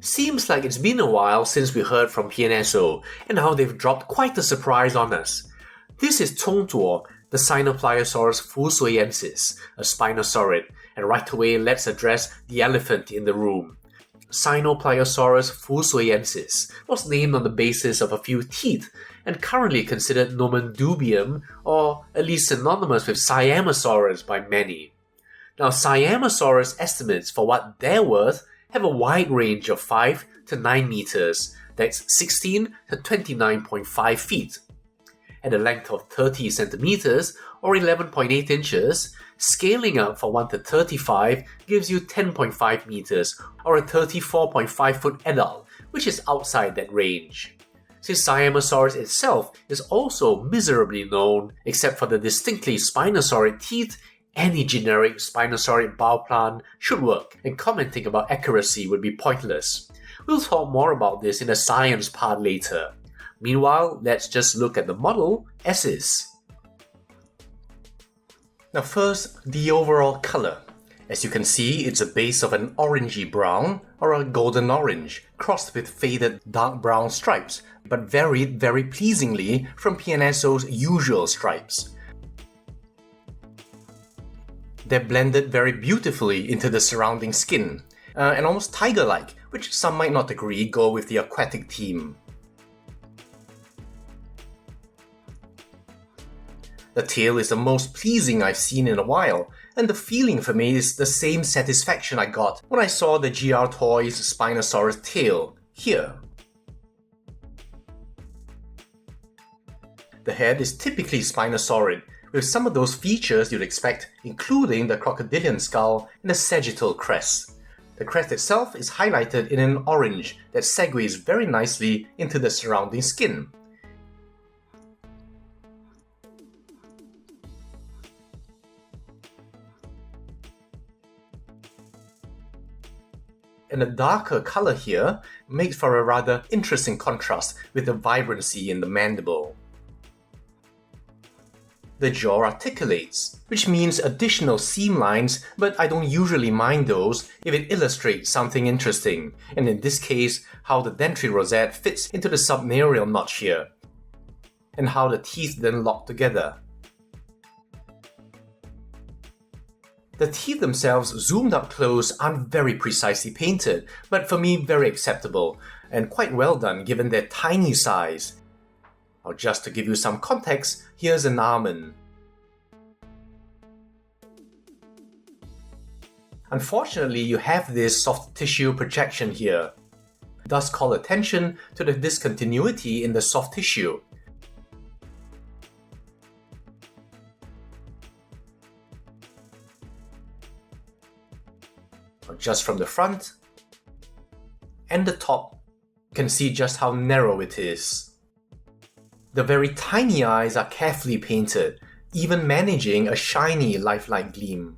Seems like it's been a while since we heard from PNSO and how they've dropped quite a surprise on us. This is Chongzuo, the Sinopliosaurus fusuiensis, a spinosaurid, and right away let's address the elephant in the room. Sinopliosaurus fusuiensis was named on the basis of a few teeth and currently considered nomen dubium, or at least synonymous with Siamosaurus by many. Now, Siamosaurus estimates for what they're worth have a wide range of 5 to 9 meters, that's 16 to 29.5 feet. At a length of 30 centimeters or 11.8 inches, scaling up for 1 to 35 gives you 10.5 meters or a 34.5 foot adult, which is outside that range. Since Siamosaurus itself is also miserably known, except for the distinctly spinosaurid teeth, any generic spinosaurid bioplan should work, and commenting about accuracy would be pointless. We'll talk more about this in the science part later. Meanwhile, let's just look at the model as is. Now first, the overall color. As you can see, it's a base of an orangey brown or a golden orange, crossed with faded dark brown stripes, but varied very pleasingly from PNSO's usual stripes. They're blended very beautifully into the surrounding skin, and almost tiger-like, which some might not agree go with the aquatic theme. The tail is the most pleasing I've seen in a while, and the feeling for me is the same satisfaction I got when I saw the GR Toys Spinosaurus tail, here. The head is typically spinosaurid, with some of those features you'd expect, including the crocodilian skull and the sagittal crest. The crest itself is highlighted in an orange that segues very nicely into the surrounding skin. And the darker color here makes for a rather interesting contrast with the vibrancy in the mandible. The jaw articulates, which means additional seam lines, but I don't usually mind those if it illustrates something interesting, and in this case, how the dentary rosette fits into the subnarial notch here, and how the teeth then lock together. The teeth themselves, zoomed up close, aren't very precisely painted, but for me very acceptable, and quite well done given their tiny size. Now, just to give you some context, here's an almond. Unfortunately, you have this soft tissue projection here. It does call attention to the discontinuity in the soft tissue. Just from the front and the top, you can see just how narrow it is. The very tiny eyes are carefully painted, even managing a shiny lifelike gleam.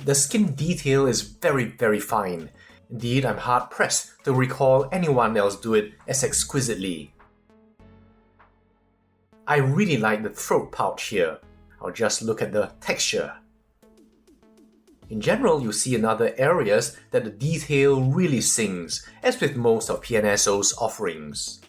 The skin detail is very fine. Indeed, I'm hard-pressed to recall anyone else do it as exquisitely. I really like the throat pouch here. I'll just look at the texture. In general, you see in other areas that the detail really sings, as with most of PNSO's offerings.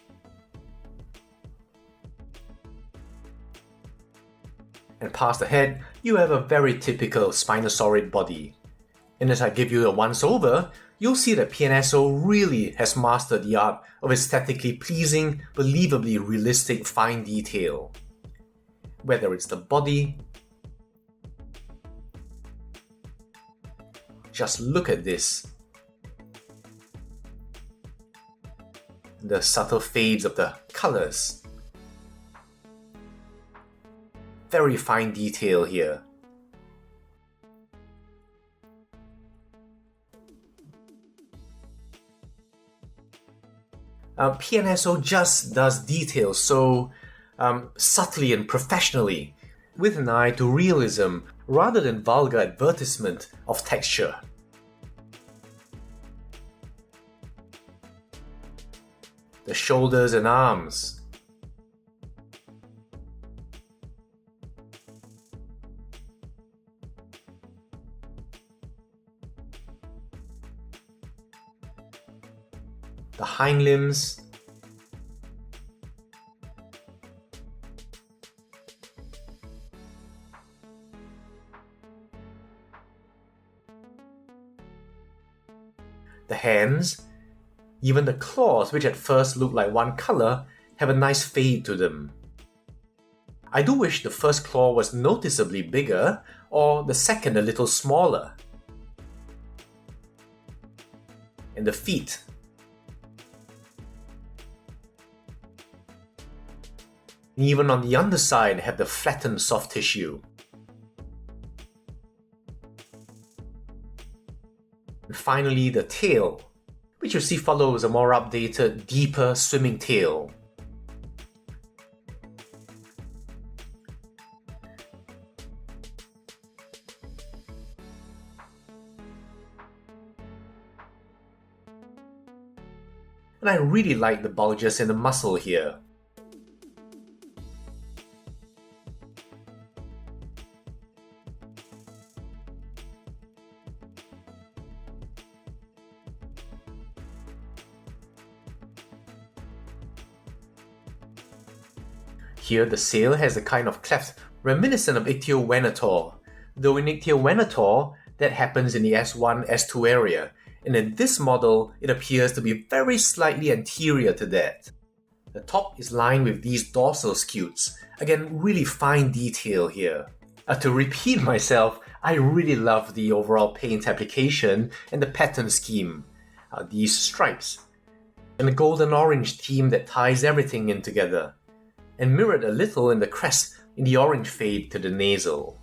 And past the head, you have a very typical spinosaurid body. And as I give you a once-over, you'll see that PNSO really has mastered the art of aesthetically pleasing, believably realistic fine detail. Whether it's the body, just look at this. The subtle fades of the colors. Very fine detail here. PNSO just does detail so subtly and professionally, with an eye to realism rather than vulgar advertisement of texture. The shoulders and arms. the hind limbs, the hands, even the claws, which at first look like one color, have a nice fade to them. I do wish the first claw was noticeably bigger, or the second a little smaller. And the feet. And even on the underside have the flattened soft tissue. And finally the tail, which you see follows a more updated, deeper swimming tail. And I really like the bulges in the muscle here. Here the sail has a kind of cleft reminiscent of Ichthyovenator, though in Ichthyovenator that happens in the S1, S2 area, and in this model it appears to be very slightly anterior to that. The top is lined with these dorsal scutes, again really fine detail here. To repeat myself, I really love the overall paint application and the pattern scheme. These stripes, and the golden orange theme that ties everything in together, and mirrored a little in the crest in the orange fade to the nasal.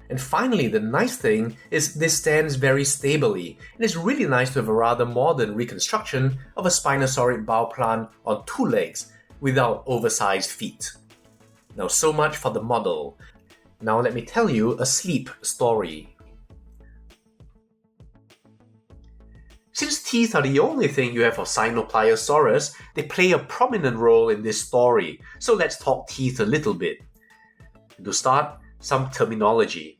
And finally, the nice thing is this stands very stably, and it's really nice to have a rather modern reconstruction of a spinosaurid bow plant on two legs without oversized feet. Now, so much for the model. Now let me tell you a sleep story. Since teeth are the only thing you have of Sinopliosaurus, they play a prominent role in this story, so let's talk teeth a little bit. To start, some terminology.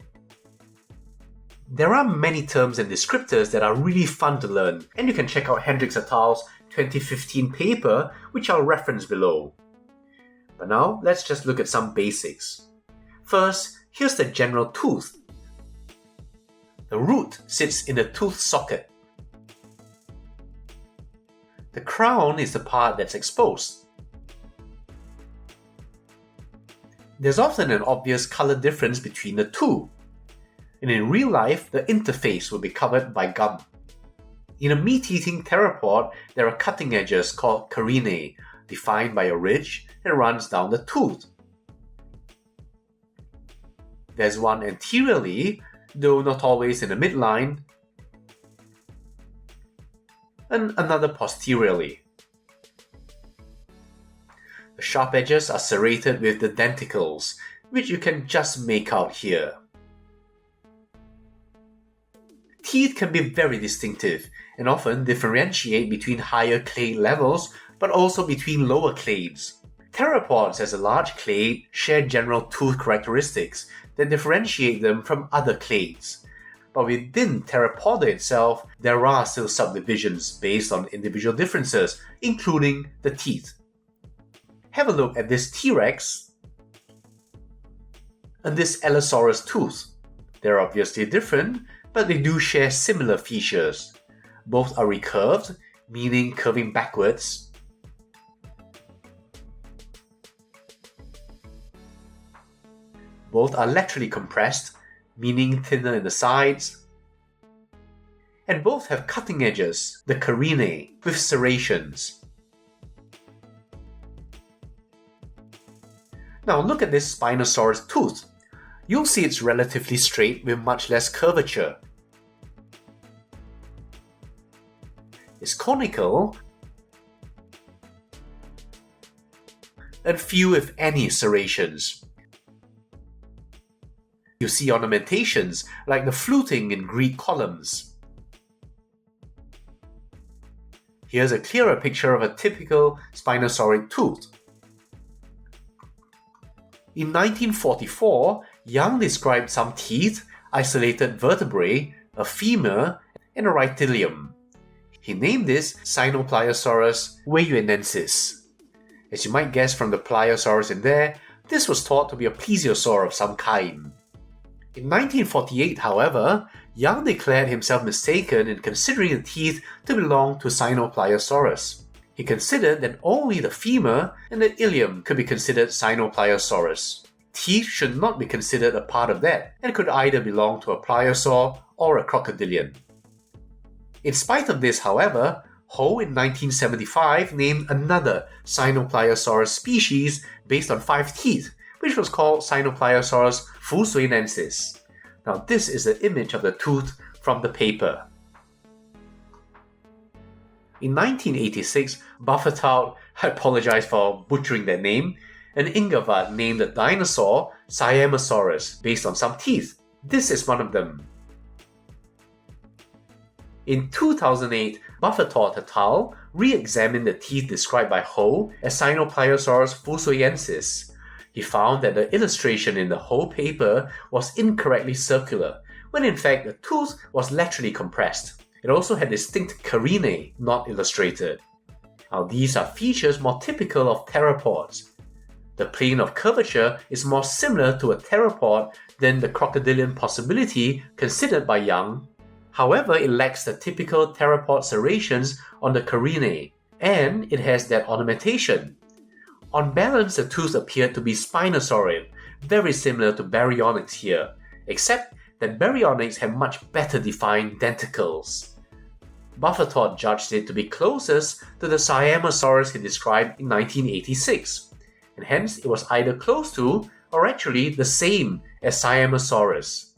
There are many terms and descriptors that are really fun to learn, and you can check out Hendricks et al.'s 2015 paper, which I'll reference below. But now, let's just look at some basics. First, here's the general tooth. The root sits in the tooth socket. The crown is the part that's exposed. There's often an obvious color difference between the two, and in real life, the interface will be covered by gum. In a meat-eating theropod, there are cutting edges called carinae, defined by a ridge that runs down the tooth. There's one anteriorly, though not always in the midline, and another posteriorly. The sharp edges are serrated with the denticles, which you can just make out here. Teeth can be very distinctive and often differentiate between higher clade levels, but also between lower clades. Theropods as a large clade share general tooth characteristics that differentiate them from other clades. But within Theropoda itself, there are still subdivisions based on individual differences, including the teeth. Have a look at this T-Rex and this Allosaurus tooth. They're obviously different, but they do share similar features. Both are recurved, meaning curving backwards. Both are laterally compressed, meaning thinner in the sides. And both have cutting edges, the carinae, with serrations. Now look at this Spinosaurus tooth. You'll see it's relatively straight with much less curvature. It's conical and few if any serrations. You see ornamentations like the fluting in Greek columns. Here's a clearer picture of a typical Spinosaurid tooth. In 1944, Young described some teeth, isolated vertebrae, a femur, and a rytilium. He named this Sinopliosaurus weiyuanensis. As you might guess from the pliosaurus in there, this was thought to be a plesiosaur of some kind. In 1948, however, Young declared himself mistaken in considering the teeth to belong to Sinopliosaurus. He considered that only the femur and the ilium could be considered Sinopliosaurus. Teeth should not be considered a part of that and could either belong to a pliosaur or a crocodilian. In spite of this, however, Ho in 1975 named another Sinopliosaurus species based on 5 teeth, which was called Sinopliosaurus fusuiensis. Now this is the image of the tooth from the paper. In 1986, Buffetout, I apologize for butchering that name, and Ingavad named the dinosaur Siamosaurus based on some teeth. This is one of them. In 2008, Buffetout et al. Re-examined the teeth described by Ho as Sinopliosaurus fusuiensis. He found that the illustration in the Ho paper was incorrectly circular, when in fact the tooth was laterally compressed. It also had distinct carinae not illustrated. Now these are features more typical of theropods. The plane of curvature is more similar to a theropod than the crocodilian possibility considered by Young. However, it lacks the typical theropod serrations on the carinae, and it has that ornamentation. On balance, the tooth appeared to be spinosaurid, very similar to baryonyx here, except that baryonyx have much better defined denticles. Buffetout judged it to be closest to the Siamosaurus he described in 1986, and hence it was either close to or actually the same as Siamosaurus.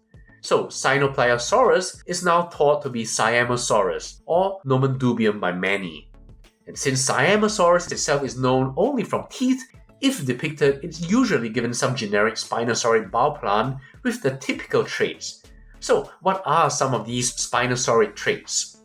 So Sinopliosaurus is now thought to be Siamosaurus, or nomen dubium by many. And since Siamosaurus itself is known only from teeth, if depicted, it's usually given some generic spinosaurid bioplan with the typical traits. So what are some of these spinosaurid traits?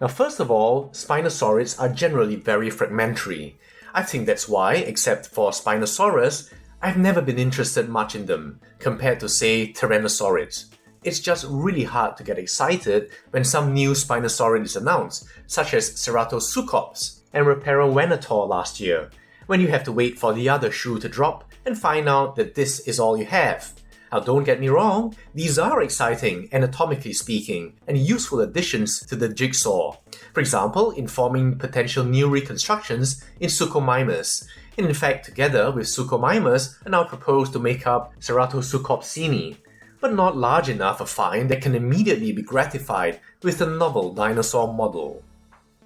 Now first of all, spinosaurids are generally very fragmentary. I think that's why, except for Spinosaurus, I've never been interested much in them, compared to say Tyrannosaurids. It's just really hard to get excited when some new Spinosaurid is announced, such as Ceratosuchops and Weiyuanensis last year, when you have to wait for the other shoe to drop and find out that this is all you have. Now don't get me wrong, these are exciting, anatomically speaking, and useful additions to the jigsaw. For example, in forming potential new reconstructions in Suchomimus. And in fact, together with Suchomimus are now proposed to make up Ceratosuchopsini, but not large enough a find that can immediately be gratified with a novel dinosaur model.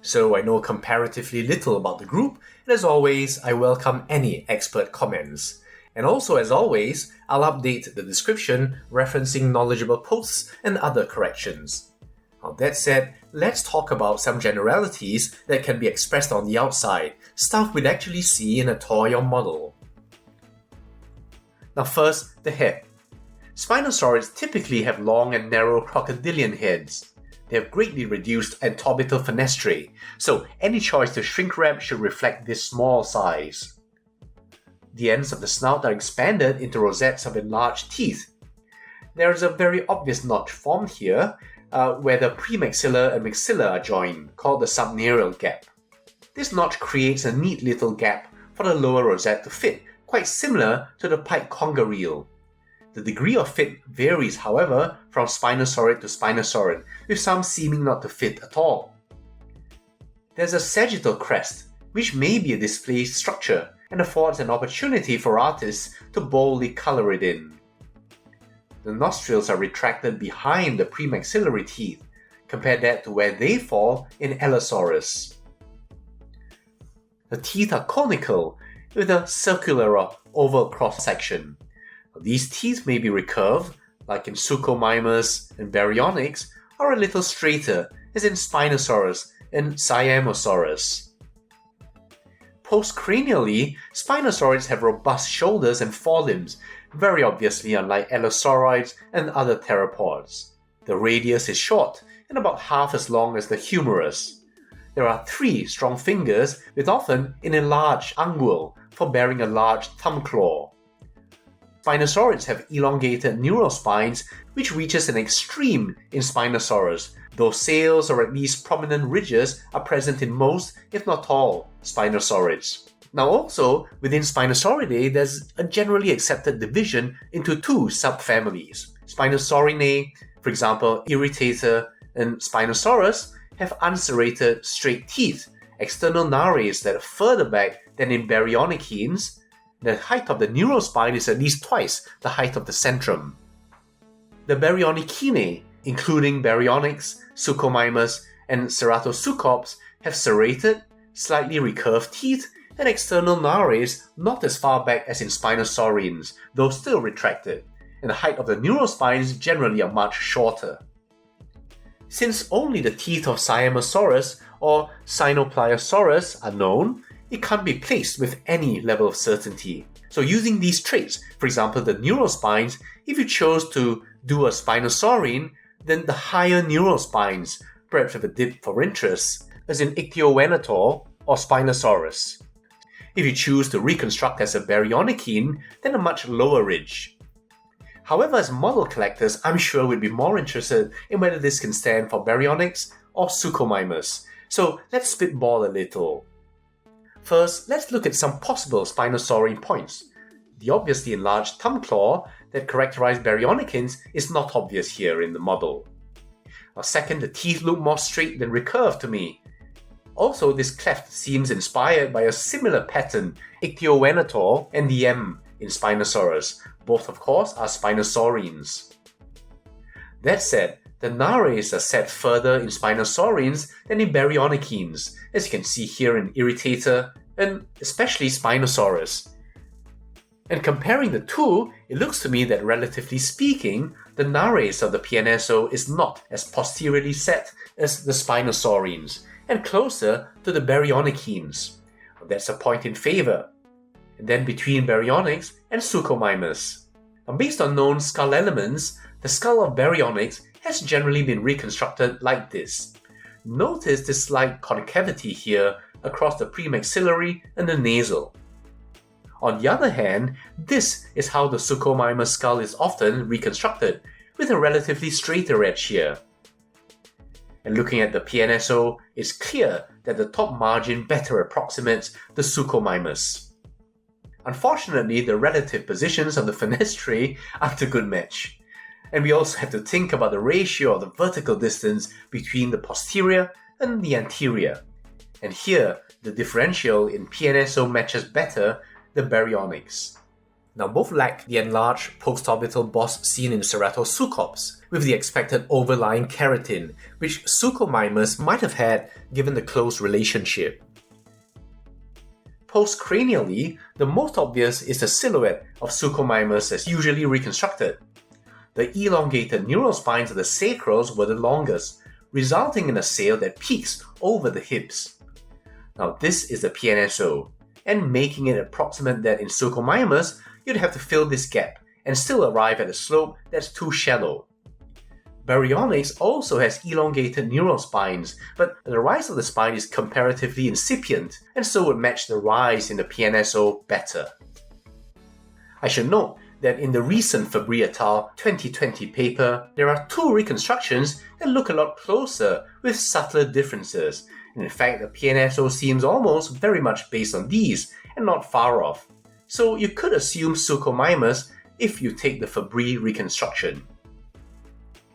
So I know comparatively little about the group, and as always, I welcome any expert comments. And also, as always, I'll update the description referencing knowledgeable posts and other corrections. Now that said, let's talk about some generalities that can be expressed on the outside, stuff we'd actually see in a toy or model. Now first, the head. Spinosaurids typically have long and narrow crocodilian heads. They have greatly reduced antorbital fenestrae, so any choice to shrink wrap should reflect this small size. The ends of the snout are expanded into rosettes of enlarged teeth. There is a very obvious notch formed here, where the premaxilla and maxilla are joined, called the subnarial gap. This notch creates a neat little gap for the lower rosette to fit, quite similar to the pike conger reel. The degree of fit varies, however, from Spinosaurid to Spinosaurid, with some seeming not to fit at all. There's a sagittal crest, which may be a displaced structure, and affords an opportunity for artists to boldly color it in. The nostrils are retracted behind the premaxillary teeth. Compare that to where they fall in Allosaurus. The teeth are conical, with a circular or oval cross-section. These teeth may be recurved, like in Suchomimus and Baryonyx, or a little straighter, as in Spinosaurus and Siamosaurus. Postcranially, Spinosaurids have robust shoulders and forelimbs, very obviously unlike Allosauroids and other theropods. The radius is short and about half as long as the humerus. There are 3 strong fingers with often an enlarged ungual for bearing a large thumb claw. Spinosaurids have elongated neural spines which reaches an extreme in Spinosaurus, though scales or at least prominent ridges are present in most, if not all, spinosaurids. Now also, within Spinosauridae, there's a generally accepted division into two subfamilies. Spinosaurinae, for example, Irritator and Spinosaurus, have unserrated straight teeth, external nares that are further back than in Baryonychines. The height of the neural spine is at least twice the height of the centrum. The Baryonychinae, including Baryonyx, Suchomimus, and Ceratosuchops, have serrated, slightly recurved teeth and external nares not as far back as in Spinosaurians, though still retracted, and the height of the neural spines generally are much shorter. Since only the teeth of Siamosaurus or Sinopliosaurus are known, it can't be placed with any level of certainty. So using these traits, for example the neural spines, if you chose to do a Spinosaurine, then the higher neural spines, perhaps with a dip for interest, as in Ichthyovenator or Spinosaurus. If you choose to reconstruct as a Baryonychine, then a much lower ridge. However, as model collectors, I'm sure we'd be more interested in whether this can stand for Baryonyx or Suchomimus. So let's spitball a little. First, let's look at some possible Spinosaurine points. The obviously enlarged thumb claw that characterized Baryonychines is not obvious here in the model. Second, the teeth look more straight than recurved to me. Also, this cleft seems inspired by a similar pattern, Ichthyovenator and the M in Spinosaurus. Both, of course, are Spinosaurines. That said, the nares are set further in Spinosaurines than in Baryonychines, as you can see here in Irritator and especially Spinosaurus. And comparing the two, it looks to me that relatively speaking, the nares of the PNSO is not as posteriorly set as the Spinosaurines, and closer to the Baryonychines. That's a point in favor. And then between Baryonyx and Suchomimus. Now, based on known skull elements, the skull of Baryonyx has generally been reconstructed like this. Notice this slight concavity here across the premaxillary and the nasal. On the other hand, this is how the Suchomimus skull is often reconstructed, with a relatively straighter edge here. And looking at the PNSO, it's clear that the top margin better approximates the Suchomimus. Unfortunately, the relative positions of the fenestrae aren't a good match. And we also have to think about the ratio of the vertical distance between the posterior and the anterior. And here, the differential in PNSO matches better the Baryonyx. Now both lack the enlarged postorbital boss seen in Ceratosuchops, with the expected overlying keratin, which Suchomimus might have had given the close relationship. Postcranially, the most obvious is the silhouette of Suchomimus as usually reconstructed. The elongated neural spines of the sacrals were the longest, resulting in a sail that peaks over the hips. Now this is the PNSO, and making it approximate that in Suchomimus, you'd have to fill this gap and still arrive at a slope that's too shallow. Baryonyx also has elongated neural spines, but the rise of the spine is comparatively incipient, and so would match the rise in the PNSO better. I should note that in the recent Fabry et al. 2020 paper, there are two reconstructions that look a lot closer with subtler differences, and in fact the PNSO seems almost very much based on these and not far off. So you could assume Suchomimus if you take the Fabry reconstruction.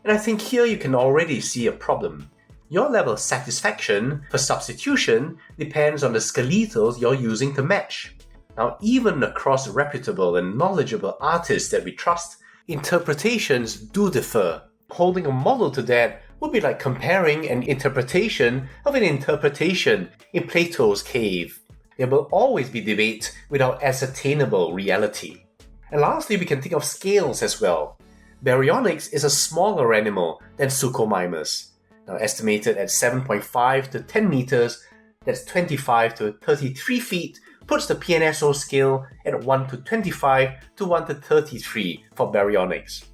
And I think here you can already see a problem. Your level of satisfaction for substitution depends on the skeletals you're using to match. Now, even across reputable and knowledgeable artists that we trust, interpretations do differ. Holding a model to that would be like comparing an interpretation of an interpretation in Plato's cave. There will always be debate without ascertainable reality. And lastly, we can think of scales as well. Baryonyx is a smaller animal than Suchomimus. Now estimated at 7.5 to 10 meters, that's 25 to 33 feet, puts the PNSO scale at 1 to 25 to 1 to 33 for Baryonyx.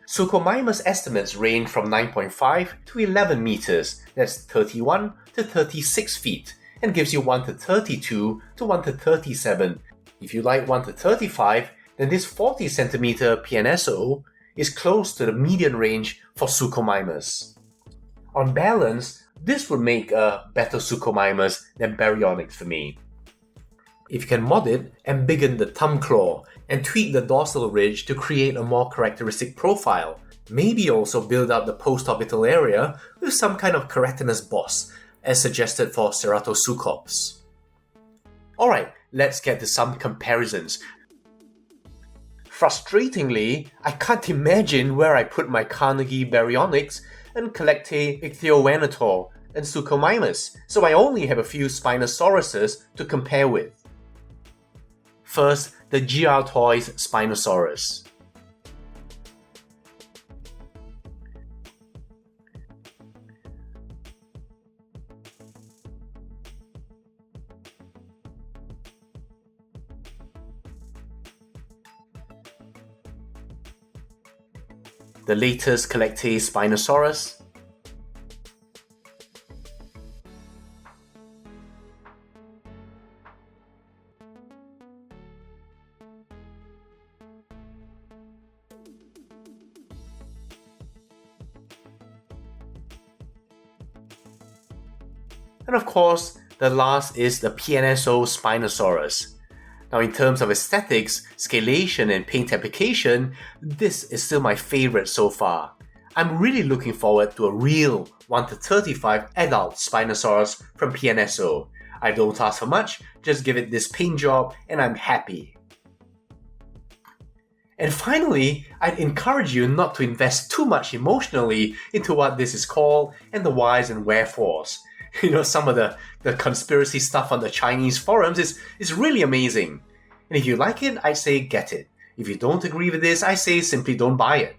Suchomimus estimates range from 9.5 to 11 meters, that's 31 to 36 feet, and gives you 1 to 32 to 1 to 37. If you like 1 to 35, then this 40 cm PNSO is close to the median range for Suchomimus. On balance, this would make a better Suchomimus than Baryonyx for me. If you can mod it, embiggen the thumb claw and tweak the dorsal ridge to create a more characteristic profile. Maybe also build up the postorbital area with some kind of keratinous boss, as suggested for Ceratopsuchops. Alright, let's get to some comparisons. Frustratingly, I can't imagine where I put my Carnegie Baryonyx and Collectae Ichthyovenator and Suchomimus, so I only have a few Spinosauruses to compare with. First, the GR Toys Spinosaurus. The latest Collectae Spinosaurus. And of course, the last is the PNSO Spinosaurus. Now in terms of aesthetics, scalation and paint application, this is still my favorite so far. I'm really looking forward to a real 1:35 adult Spinosaurus from PNSO. I don't ask for much, just give it this paint job and I'm happy. And finally, I'd encourage you not to invest too much emotionally into what this is called and the whys and wherefores. Some of the conspiracy stuff on the Chinese forums is really amazing. And if you like it, I say get it. If you don't agree with this, I say simply don't buy it.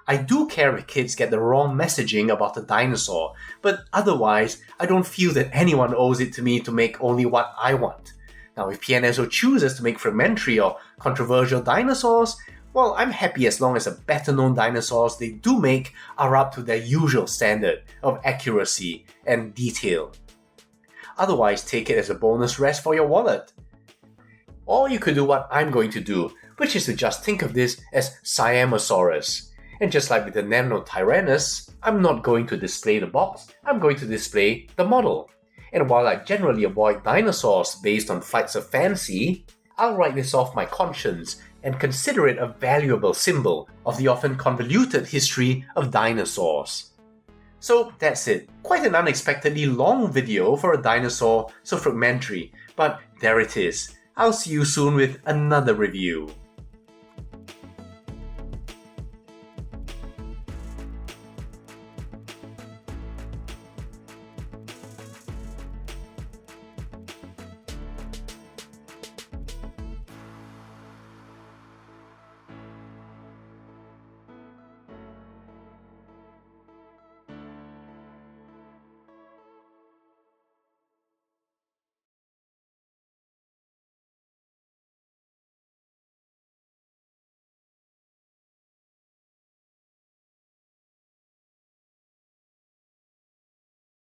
I do care if kids get the wrong messaging about the dinosaur, but otherwise, I don't feel that anyone owes it to me to make only what I want. Now, if PNSO chooses to make fragmentary or controversial dinosaurs, well, I'm happy as long as the better-known dinosaurs they do make are up to their usual standard of accuracy and detail. Otherwise, take it as a bonus rest for your wallet. Or you could do what I'm going to do, which is to just think of this as Siamosaurus. And just like with the Nanotyrannus, I'm not going to display the box, I'm going to display the model. And while I generally avoid dinosaurs based on flights of fancy, I'll write this off my conscience and consider it a valuable symbol of the often convoluted history of dinosaurs. So that's it. Quite an unexpectedly long video for a dinosaur so fragmentary, but there it is. I'll see you soon with another review.